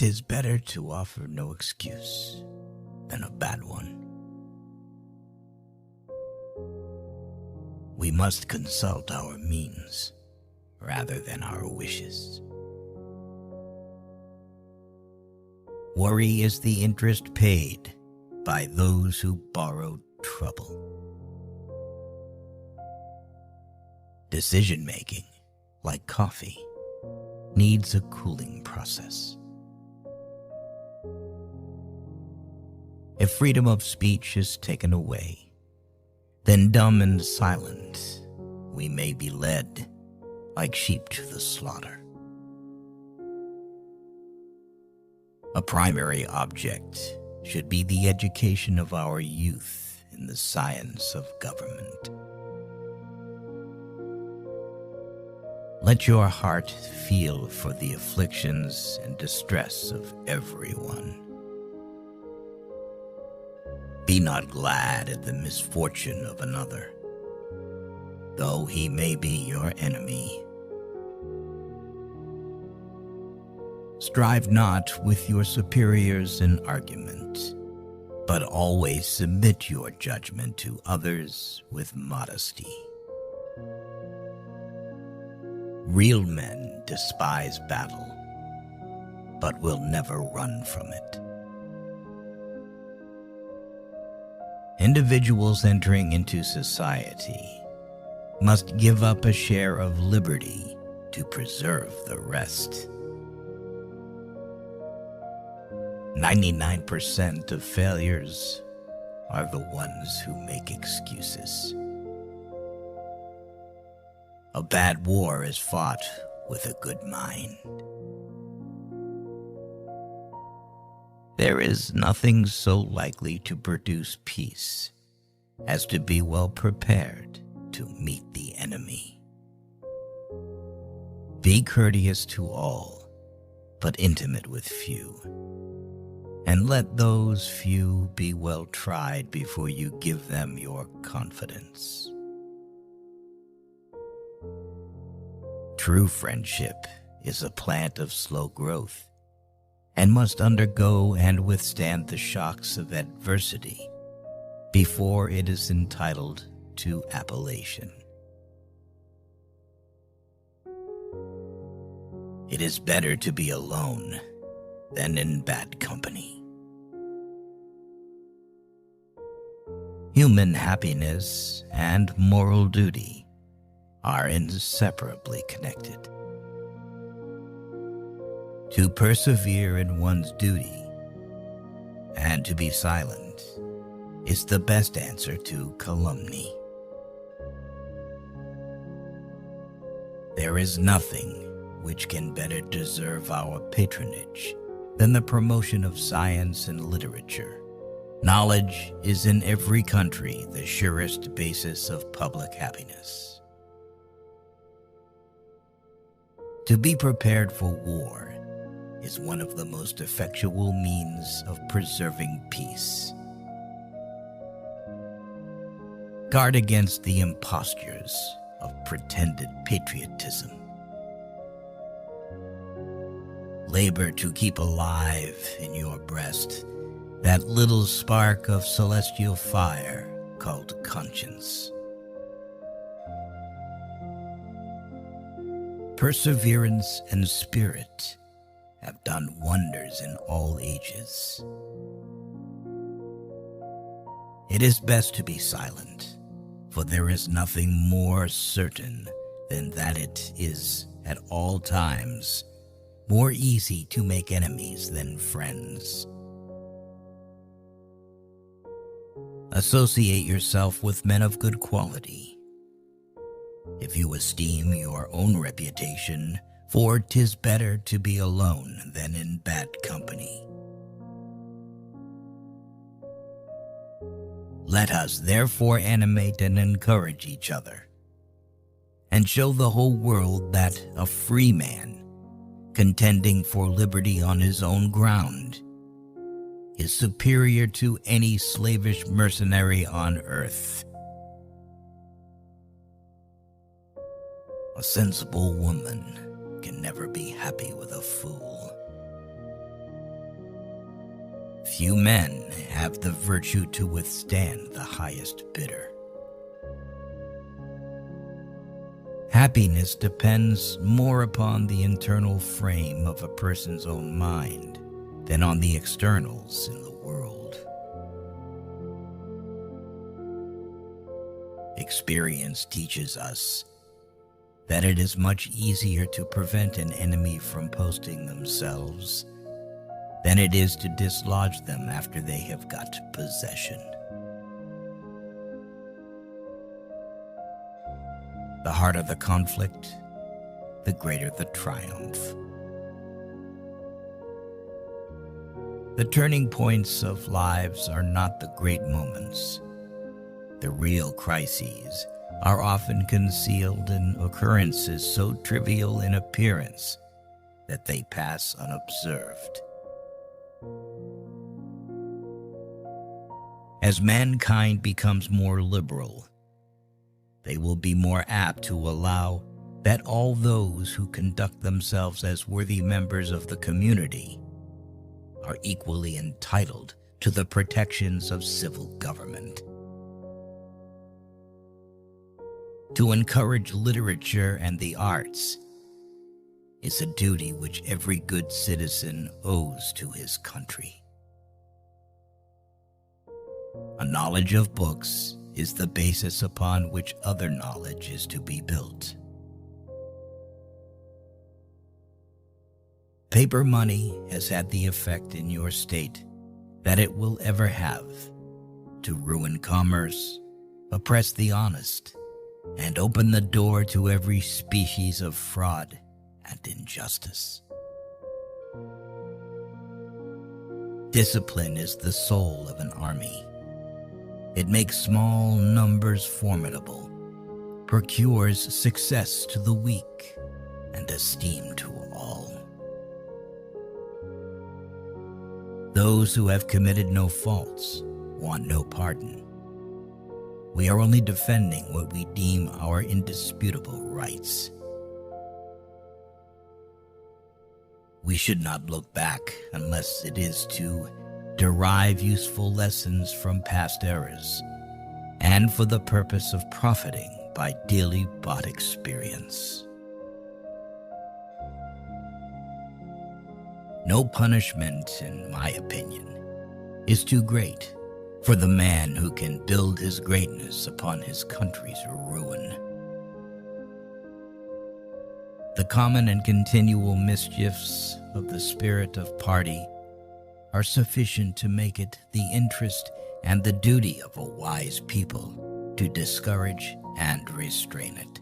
'Tis better to offer no excuse than a bad one. We must consult our means rather than our wishes. Worry is the interest paid by those who borrowed trouble. Decision-making, like coffee, needs a cooling process. If freedom of speech is taken away, then dumb and silent we may be led like sheep to the slaughter. A primary object should be the education of our youth in the science of government. Let your heart feel for the afflictions and distress of everyone. Be not glad at the misfortune of another, though he may be your enemy. Strive not with your superiors in argument, but always submit your judgment to others with modesty. Real men despise battle, but will never run from it. Individuals entering into society must give up a share of liberty to preserve the rest. 99% of failures are the ones who make excuses. A bad war is fought with a good mind. There is nothing so likely to produce peace as to be well prepared to meet the enemy. Be courteous to all, but intimate with few, and let those few be well tried before you give them your confidence. True friendship is a plant of slow growth, and must undergo and withstand the shocks of adversity before it is entitled to appellation. It is better to be alone than in bad company. Human happiness and moral duty are inseparably connected. To persevere in one's duty and to be silent is the best answer to calumny. There is nothing which can better deserve our patronage than the promotion of science and literature. Knowledge is in every country the surest basis of public happiness. To be prepared for war is one of the most effectual means of preserving peace. Guard against the impostures of pretended patriotism. Labor to keep alive in your breast that little spark of celestial fire called conscience. Perseverance and spirit have done wonders in all ages. It is best to be silent, for there is nothing more certain than that it is at all times more easy to make enemies than friends. Associate yourself with men of good quality. If you esteem your own reputation, for 'tis better to be alone than in bad company. Let us therefore animate and encourage each other, and show the whole world that a free man, contending for liberty on his own ground, is superior to any slavish mercenary on earth. A sensible woman can never be happy with a fool. Few men have the virtue to withstand the highest bidder. Happiness depends more upon the internal frame of a person's own mind than on the externals in the world. Experience teaches us that it is much easier to prevent an enemy from posting themselves than it is to dislodge them after they have got possession. The harder the conflict, the greater the triumph. The turning points of lives are not the great moments. The real crises are often concealed in occurrences so trivial in appearance that they pass unobserved. As mankind becomes more liberal, they will be more apt to allow that all those who conduct themselves as worthy members of the community are equally entitled to the protections of civil government. To encourage literature and the arts is a duty which every good citizen owes to his country. A knowledge of books is the basis upon which other knowledge is to be built. Paper money has had the effect in your state that it will ever have to ruin commerce, oppress the honest, and open the door to every species of fraud and injustice. Discipline is the soul of an army. It makes small numbers formidable, procures success to the weak, and esteem to all. Those who have committed no faults want no pardon. We are only defending what we deem our indisputable rights. We should not look back unless it is to derive useful lessons from past errors, and for the purpose of profiting by dearly bought experience. No punishment, in my opinion, is too great for the man who can build his greatness upon his country's ruin. The common and continual mischiefs of the spirit of party are sufficient to make it the interest and the duty of a wise people to discourage and restrain it.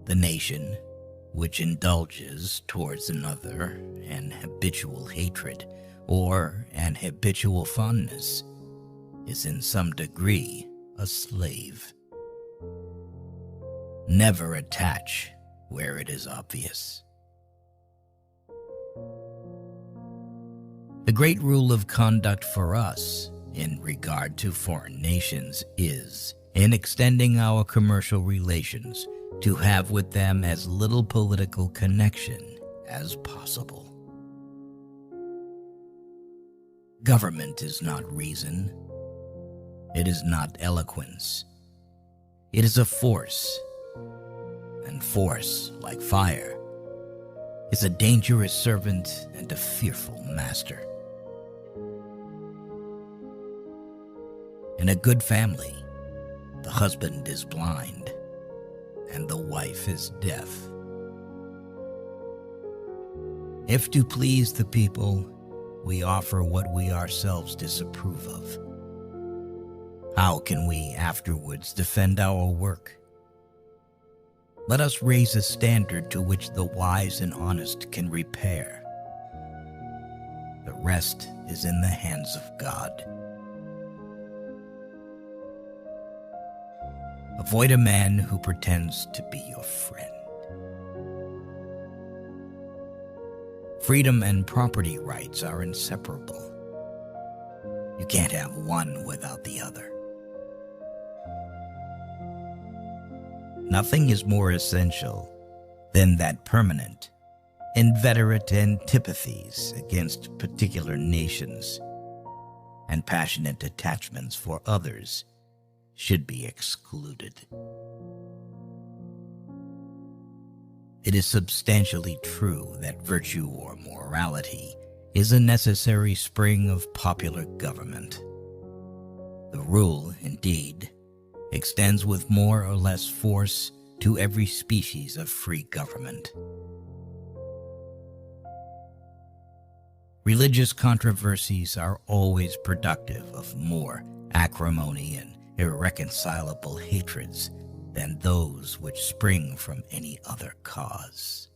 The nation, which indulges towards another an habitual hatred or an habitual fondness, is in some degree a slave. Never attach where it is obvious. The great rule of conduct for us in regard to foreign nations is, in extending our commercial relations, to have with them as little political connection as possible. Government is not reason. It is not eloquence. It is a force, and force, like fire, is a dangerous servant and a fearful master. In a good family, the husband is blind, and the wife is deaf. If to please the people, we offer what we ourselves disapprove of, how can we afterwards defend our work? Let us raise a standard to which the wise and honest can repair. The rest is in the hands of God. Avoid a man who pretends to be your friend. Freedom and property rights are inseparable. You can't have one without the other. Nothing is more essential than that permanent, inveterate antipathies against particular nations, and passionate attachments for others should be excluded. It is substantially true that virtue or morality is a necessary spring of popular government. The rule, indeed, extends with more or less force to every species of free government. Religious controversies are always productive of more acrimony and irreconcilable hatreds than those which spring from any other cause.